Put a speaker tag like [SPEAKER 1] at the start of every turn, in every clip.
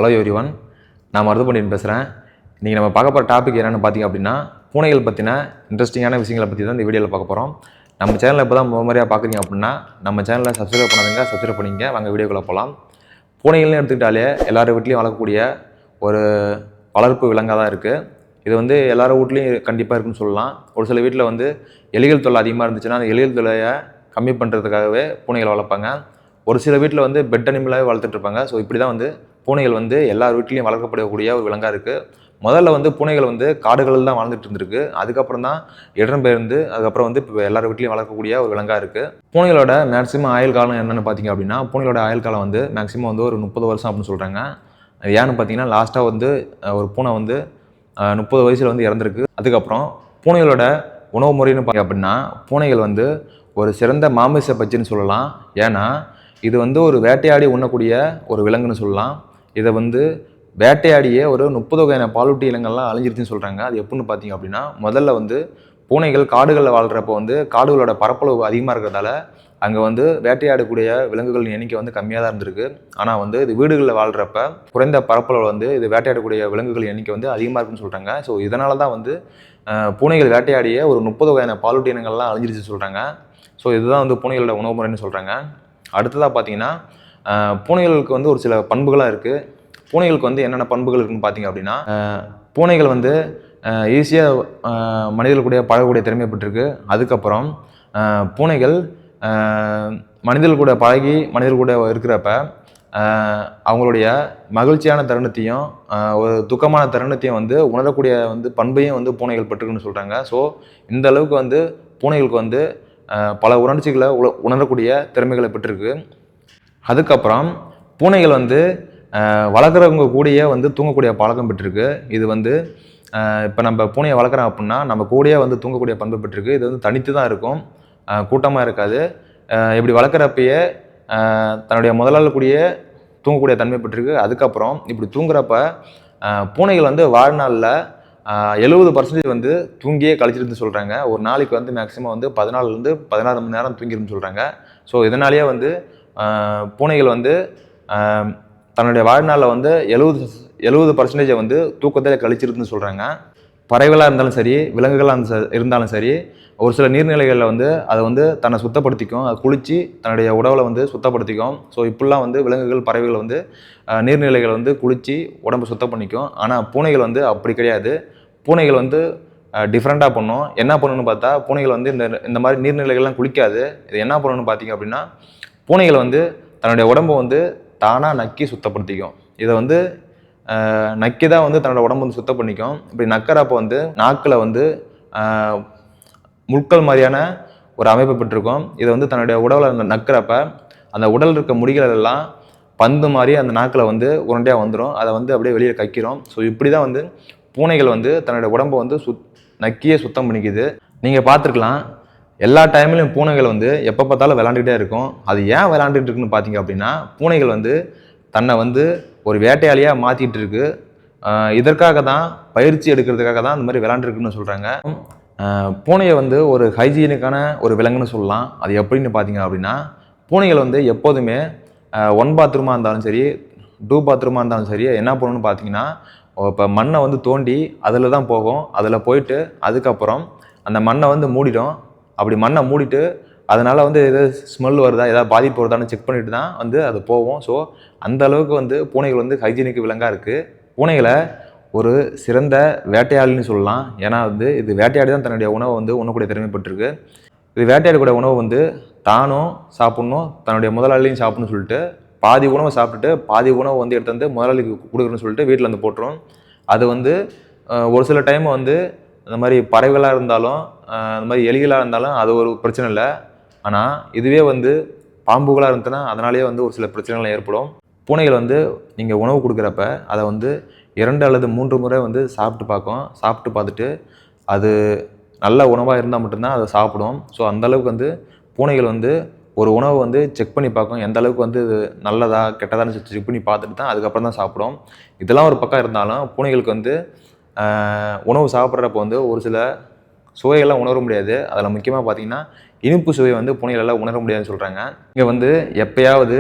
[SPEAKER 1] Hello everyone, நான் மருதுபாண்டியன் பேசுகிறேன். இன்றைக்கி நம்ம பார்க்க போகிற டாபிக் என்னென்னு பார்த்தீங்க அப்படின்னா, பூனைகள் பற்றின இன்ட்ரெஸ்டிங்கான விஷயங்களை பற்றி தான் இந்த வீடியோவில் பார்க்க போகிறோம். நம்ம சேனலில் இப்போ தான் முறையாக பார்க்குறீங்க அப்படின்னா நம்ம சேனலை சப்ஸ்கிரைப் பண்ணாதீங்க, சப்ஸ்கிரைப் பண்ணிங்க. வாங்க வீடியோக்குள்ளே போகலாம். பூனைகள்னு எடுத்துக்கிட்டாலே எல்லார் வீட்லேயும் வளர்க்கக்கூடிய ஒரு வளர்ப்பு விலங்காக தான் இருக்குது. இது வந்து எல்லார் வீட்லேயும் கண்டிப்பாக இருக்குன்னு சொல்லலாம். ஒரு சில வீட்டில் வந்து எலிகள் தொல்லை அதிகமாக இருந்துச்சுன்னா அந்த எலிகள் தொல்லையை கம்மி பண்ணுறதுக்காகவே பூனைகள் வளர்ப்பாங்க. ஒரு சில வீட்டில் வந்து பெட் அனிமலாகவே வளர்த்துட்ருப்பாங்க. ஸோ இப்படி தான் வந்து பூனைகள் வந்து எல்லார் வீட்லேயும் வளர்க்கப்படக்கூடிய ஒரு விலங்காக இருக்குது. முதல்ல வந்து பூனைகள் வந்து காடுகளில் தான் வாழ்ந்துட்டு இருந்திருக்கு. அதுக்கப்புறம் தான் இடம்பெயர்ந்து அதுக்கப்புறம் வந்து இப்போ எல்லார் வீட்லேயும் வளர்க்கக்கூடிய ஒரு விலங்காக இருக்குது. பூனைகளோட மேக்ஸிமம் ஆயுள் காலம் என்னென்னு பார்த்தீங்க அப்படின்னா, பூனைகளோட ஆயுள் காலம் வந்து மேக்ஸிமம் வந்து ஒரு 30 வருஷம் அப்படின்னு சொல்கிறாங்க. அது ஏன்னு பார்த்தீங்கன்னா, லாஸ்ட்டாக வந்து ஒரு பூனை வந்து 30 வயசில் வந்து இறந்துருக்கு. அதுக்கப்புறம் பூனைகளோட உணவு முறைன்னு பார்த்தீங்க அப்படின்னா, பூனைகள் வந்து ஒரு சிறந்த மாமிச பச்சின்னு சொல்லலாம். ஏன்னா இது வந்து ஒரு வேட்டையாடி உண்ணக்கூடிய ஒரு விலங்குன்னு சொல்லலாம். இதை வந்து வேட்டையாடியே ஒரு 30 வகையான பாலூட்டி இனங்கள்லாம் அழிஞ்சிருச்சுன்னு சொல்கிறாங்க. அது எப்படின்னு பார்த்தீங்க அப்படின்னா, முதல்ல வந்து பூனைகள் காடுகளில் வாழ்கிறப்போ வந்து காடுகளோட பரப்பளவு அதிகமாக இருக்கிறதால அங்கே வந்து வேட்டையாடக்கூடிய விலங்குகளின் எண்ணிக்கை வந்து கம்மியாக தான் இருந்திருக்கு. ஆனால் வந்து இது வீடுகளில் வாழ்கிறப்ப குறைந்த பரப்பளவு வந்து இது வேட்டையாடக்கூடிய விலங்குகள் எண்ணிக்கை வந்து அதிகமாக இருக்குன்னு சொல்கிறாங்க. ஸோ இதனால தான் வந்து பூனைகள் வேட்டையாடிய ஒரு 30 வகையான பாலூட்டி இனங்கள்லாம் அழிஞ்சிருச்சு சொல்கிறாங்க. ஸோ இதுதான் வந்து பூனைகளோட உணவு முறைன்னு சொல்கிறாங்க. அடுத்ததாக பார்த்தீங்கன்னா, பூனைகளுக்கு வந்து ஒரு சில பண்புகளாக இருக்குது. பூனைகளுக்கு வந்து என்னென்ன பண்புகள் இருக்குன்னு பார்த்தீங்க அப்படின்னா, பூனைகள் வந்து ஈஸியாக மனிதர்கள் கூட பழகக்கூடிய திறமை பெற்றிருக்கு. அதுக்கப்புறம் பூனைகள் மனிதர்கள் கூட பழகி மனிதர்கள் கூட இருக்கிறப்ப அவங்களுடைய மகிழ்ச்சியான தருணத்தையும் ஒரு துக்கமான தருணத்தையும் வந்து உணரக்கூடிய வந்து பண்பையும் வந்து பூனைகள் பெற்றுக்குன்னு சொல்கிறாங்க. ஸோ இந்த அளவுக்கு வந்து பூனைகளுக்கு வந்து பல உணர்ச்சிகளை உணரக்கூடிய திறமைகளை பெற்றிருக்கு. அதுக்கப்புறம் பூனைகள் வந்து வளர்க்குறவங்க கூடயே வந்து தூங்கக்கூடிய பழக்கம் பெற்றிருக்கு. இது வந்து இப்போ நம்ம பூனையை வளர்க்குறோம் அப்படின்னா நம்ம கூடயே வந்து தூங்கக்கூடிய பண்பு பெற்றிருக்கு. இது வந்து தனித்து தான் இருக்கும், கூட்டமாக இருக்காது. இப்படி வளர்க்குறப்பயே தன்னுடைய முதலாளி கூடயே தூங்கக்கூடிய தன்மை பெற்றிருக்கு. அதுக்கப்புறம் இப்படி தூங்குறப்ப பூனைகள் வந்து வாழ்நாளில் 70% வந்து தூங்கியே கழிச்சிருந்து சொல்கிறாங்க. ஒரு நாளைக்கு வந்து மேக்ஸிமம் வந்து 14 16 மணி நேரம் தூங்கிருன்னு சொல்கிறாங்க. ஸோ இதனாலேயே வந்து பூனைகள் வந்து தன்னுடைய வாழ்நாளில் வந்து 70% வந்து தூக்கத்தில் கழிச்சிருக்குன்னு சொல்கிறாங்க. பறவைகளாக இருந்தாலும் சரி, விலங்குகளாக இருந்தாலும் சரி, ஒரு சில நீர்நிலைகளில் வந்து அதை வந்து தன்னை சுத்தப்படுத்திக்கும், அதை குளித்து தன்னுடைய உடலை வந்து சுத்தப்படுத்திக்கும். ஸோ இப்படிலாம் வந்து விலங்குகள் பறவைகள் வந்து நீர்நிலைகளை வந்து குளித்து உடம்பை சுத்தம் பண்ணிக்கும். ஆனால் பூனைகள் வந்து அப்படி கிடையாது. பூனைகள் வந்து டிஃப்ரெண்ட்டாக பண்ணும். என்ன பண்ணணும்னு பார்த்தா, பூனைகள் வந்து இந்த மாதிரி நீர்நிலைகள்லாம் குளிக்காது. இது என்ன பண்ணணும்னு பார்த்தீங்க அப்படின்னா, பூனைகள் வந்து தன்னுடைய உடம்பை வந்து தானாக நக்கி சுத்தப்படுத்திக்கும். இதை வந்து நக்கி தான் வந்து தன்னோட உடம்பு வந்து சுத்தம் பண்ணிக்கும். இப்படி நக்கிறப்போ வந்து நாக்கில் வந்து முட்கள் மாதிரியான ஒரு அமைப்பு பெற்றிருக்கும். இதை வந்து தன்னுடைய உடலை நக்கிறப்ப அந்த உடல் இருக்க முடிகள் எல்லாம் பந்து மாதிரி அந்த நாக்கில் வந்து உருண்டையாக வந்துடும். அதை வந்து அப்படியே வெளியே கக்கிறோம். ஸோ இப்படி தான் வந்து பூனைகள் வந்து தன்னுடைய உடம்பை வந்து நக்கியே சுத்தம் பண்ணிக்குது. நீங்கள் பார்த்துருக்கலாம், எல்லா டைம்லையும் பூனைகள் வந்து எப்போ பார்த்தாலும் விளாண்டுக்கிட்டே இருக்கும். அது ஏன் விளாண்டுட்டு இருக்குன்னு பார்த்தீங்க அப்படின்னா, பூனைகள் வந்து தன்னை வந்து ஒரு வேட்டையாளியாக மாற்றிட்டு இருக்கு. இதற்காக தான் பயிற்சி எடுக்கிறதுக்காக தான் அந்த மாதிரி விளாண்டுருக்குன்னு சொல்கிறாங்க. பூனையை வந்து ஒரு ஹைஜீனிக்கான ஒரு விலங்குன்னு சொல்லலாம். அது எப்படின்னு பார்த்தீங்க அப்படின்னா, பூனைகள் வந்து எப்போதுமே 1 பாத்ரூமாக இருந்தாலும் சரி, 2 பாத்ரூமாக இருந்தாலும் சரி, என்ன பண்ணணும்னு பார்த்தீங்கன்னா, இப்போ மண்ணை வந்து தோண்டி அதில் தான் போகும். அதில் போயிட்டு அதுக்கப்புறம் அந்த மண்ணை வந்து மூடிடும். அப்படி மண்ணை மூடிட்டு அதனால் வந்து எதாவது ஸ்மெல் வருதா, ஏதாவது பாதிப்பு வருதான்னு செக் பண்ணிட்டு தான் வந்து அது போகும். ஸோ அந்த அளவுக்கு வந்து பூனைகள் வந்து ஹைஜீனிக் விலங்காக இருக்குது. பூனைகளை ஒரு சிறந்த வேட்டையாளின்னு சொல்லலாம். ஏன்னா வந்து இது வேட்டையாடி தான் தன்னுடைய உணவை வந்து உண்ணக்கூடிய திறமைப்பட்டிருக்கு. இது வேட்டையாடக்கூடிய உணவு வந்து தானும் சாப்பிட்ணும், தன்னுடைய முதலாளியும் சாப்பிட்ணுன்னு சொல்லிட்டு பாதி உணவை சாப்பிட்டுட்டு பாதி உணவு வந்து எடுத்து வந்து முதலாளிக்கு கொடுக்குறேன்னு சொல்லிட்டு வீட்டில் வந்து போட்டுரும். அது வந்து ஒரு சில டைம் வந்து இந்த மாதிரி பறவைகளாக இருந்தாலும் இந்த மாதிரி எலிகளாக இருந்தாலும் அது ஒரு பிரச்சனை இல்லை. ஆனால் இதுவே வந்து பாம்புகளாக இருந்துச்சுன்னா அதனாலேயே வந்து ஒரு சில பிரச்சனைகள் ஏற்படும். பூனைகள் வந்து நீங்கள் உணவு கொடுக்குறப்ப அதை வந்து 2 அல்லது 3 முறை வந்து சாப்பிட்டு பார்க்கும். சாப்பிட்டு பார்த்துட்டு அது நல்ல உணவாக இருந்தால் மட்டும்தான் அதை சாப்பிடும். ஸோ அந்தளவுக்கு வந்து பூனைகள் வந்து ஒரு உணவை வந்து செக் பண்ணி பார்க்கும், எந்த அளவுக்கு வந்து இது நல்லதா கெட்டதான்னு செக் பண்ணி பார்த்துட்டு தான் அதுக்கப்புறம் தான் சாப்பிடும். இதெல்லாம் ஒரு பக்கம் இருந்தாலும் பூனைகளுக்கு வந்து உணவு சாப்பிட்றப்போ வந்து ஒரு சில சுவையெல்லாம் உணர முடியாது. அதில் முக்கியமாக பார்த்தீங்கன்னா இனிப்பு சுவை வந்து பூனைகளெல்லாம் உணர முடியாதுன்னு சொல்கிறாங்க. இங்கே வந்து எப்பயாவது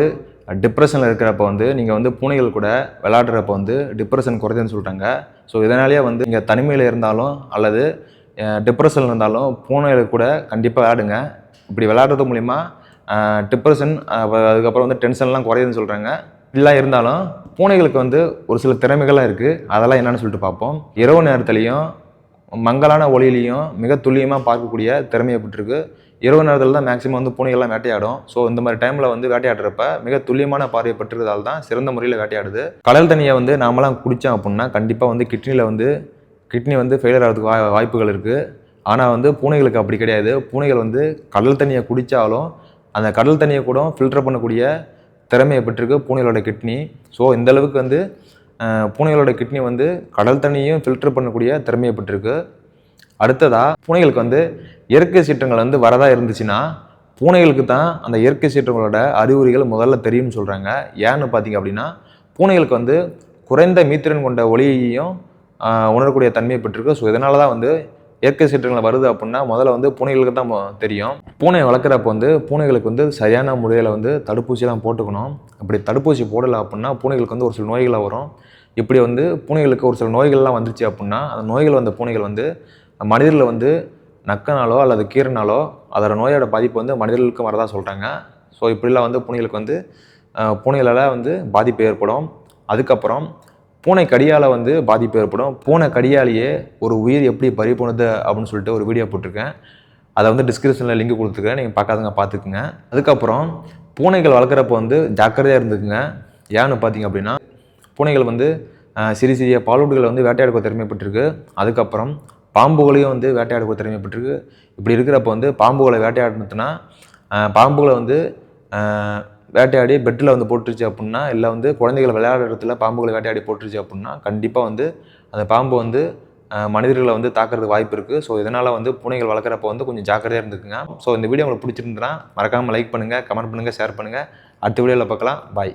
[SPEAKER 1] டிப்ரெஷனில் இருக்கிறப்ப வந்து நீங்கள் வந்து பூனைகள் கூட விளையாடுறப்ப வந்து டிப்ரெஷன் குறையுதுன்னு சொல்லிட்டாங்க. ஸோ இதனாலேயே வந்து நீங்கள் தனிமையில் இருந்தாலும் அல்லது டிப்ரெஷனில் இருந்தாலும் பூனைகள் கூட கண்டிப்பாக விளையாடுங்க. இப்படி விளையாடுறது மூலிமா டிப்ரெஷன் அதுக்கப்புறம் வந்து டென்ஷன்லாம் குறையுதுன்னு சொல்கிறாங்க. இப்படிலாம் இருந்தாலும் பூனைகளுக்கு வந்து ஒரு சில திறமைகள்லாம் இருக்குது. அதெல்லாம் என்னென்னு சொல்லிட்டு பார்ப்போம். இரவு நேரத்துலையும் மங்கலான ஒளியிலையும் மிக துல்லியமாக பார்க்கக்கூடிய திறமையை பெற்றிருக்கு. இரவு நேரத்தில் தான் மேக்ஸிமம் வந்து பூனைகள்லாம் வேட்டையாடும். ஸோ இந்த மாதிரி டைமில் வந்து வேட்டையாடுறப்ப மிக துல்லியமான பார்வையை பெற்றிருக்கிறதால தான் சிறந்த முறையில் வேட்டையாடுது. கடல் தண்ணியை வந்து நாமெல்லாம் குடித்தோம் அப்படின்னா கண்டிப்பாக வந்து கிட்னி வந்து ஃபெயிலியர் ஆகிறதுக்கு வாய்ப்புகள் இருக்குது. ஆனால் வந்து பூனைகளுக்கு அப்படி கிடையாது. பூனைகள் வந்து கடல் தண்ணியை குடித்தாலும் அந்த கடல் தண்ணியை கூட ஃபில்டர் பண்ணக்கூடிய திறமையை பெற்றிருக்கு பூனைகளோட கிட்னி. ஸோ இந்தளவுக்கு வந்து பூனைகளோட கிட்னி வந்து கடல் தண்ணியும் ஃபில்டர் பண்ணக்கூடிய திறமையை பெற்றிருக்கு. அடுத்ததாக பூனைகளுக்கு வந்து இயற்கை சீற்றங்கள் வந்து வரதா இருந்துச்சுன்னா பூனைகளுக்கு தான் அந்த இயற்கை சீற்றங்களோட அறிகுறிகள் முதல்ல தெரியும்னு சொல்கிறாங்க. ஏன்னு பார்த்தீங்க அப்படின்னா பூனைகளுக்கு வந்து குறைந்த மீத்திறன் கொண்ட ஒளியையும் உணரக்கூடிய தன்மையை பெற்றிருக்கு. ஸோ இதனால தான் வந்து இயற்கை சீற்றங்கள் வருது அப்படின்னா முதல்ல வந்து பூனைகளுக்கு தான் தெரியும். பூனை வளர்க்குறப்ப வந்து பூனைகளுக்கு வந்து சரியான முறையில் வந்து தடுப்பூசியெல்லாம் போட்டுக்கணும். அப்படி தடுப்பூசி போடலை அப்படின்னா பூனைகளுக்கு வந்து ஒரு சில நோய்களாக வரும். இப்படி வந்து பூனைகளுக்கு ஒரு சில நோய்கள்லாம் வந்துச்சு அப்படின்னா அந்த நோய்கள் வந்த பூனைகள் வந்து மனிதர்களை வந்து நக்கனாலோ அல்லது கீரனாலோ அதோட நோயோட பாதிப்பு வந்து மனிதர்களுக்கும் வரதா சொல்கிறாங்க. ஸோ இப்படிலாம் வந்து பூனைகளால் வந்து பாதிப்பு ஏற்படும். அதுக்கப்புறம் பூனை கடியால் வந்து பாதிப்பு ஏற்படும். பூனை கடியாலேயே ஒரு உயிர் எப்படி பறி போனது அப்படின்னு சொல்லிட்டு ஒரு வீடியோ போட்டிருக்கேன். அதை வந்து டிஸ்கிரிப்ஷனில் லிங்க் கொடுத்துருக்கேன். நீங்கள் பார்க்காதவங்க பார்த்துக்குங்க. அதுக்கப்புறம் பூனைகள் வளர்க்குறப்போ வந்து ஜாக்கிரதையாக இருந்துக்குங்க. ஏன்னு பார்த்தீங்க அப்படின்னா பூனைகள் வந்து சிறிய பாலூட்டுகளை வந்து வேட்டையாடுக்க திறமைப்பட்டிருக்கு. அதுக்கப்புறம் பாம்புகளையும் வந்து வேட்டையாடுக்க திறமைப்பட்டிருக்கு. இப்படி இருக்கிறப்ப வந்து பாம்புகளை வேட்டையாடுனதுன்னா பாம்புகளை வந்து வேட்டையாடி பெட்டில் வந்து போட்டுருச்சு அப்படின்னா இல்லை வந்து குழந்தைகளை விளையாடுற இடத்துல பாம்புகளை வேட்டையாடி போட்டுருச்சு அப்படின்னா கண்டிப்பாக வந்து அந்த பாம்பு வந்து மனிதர்களை வந்து தாக்குறதுக்கு வாய்ப்பு இருக்குது. ஸோ இதனால் வந்து பூனைகள் வளர்க்குறப்ப வந்து கொஞ்சம் ஜாக்கிரதையாக இருந்துக்குங்க. ஸோ இந்த வீடியோ உங்களுக்கு பிடிச்சிருந்துன்னா மறக்காமல் லைக் பண்ணுங்கள், கமெண்ட் பண்ணுங்கள், ஷேர் பண்ணுங்கள். அடுத்த வீடியோவில் பார்க்கலாம். பாய்.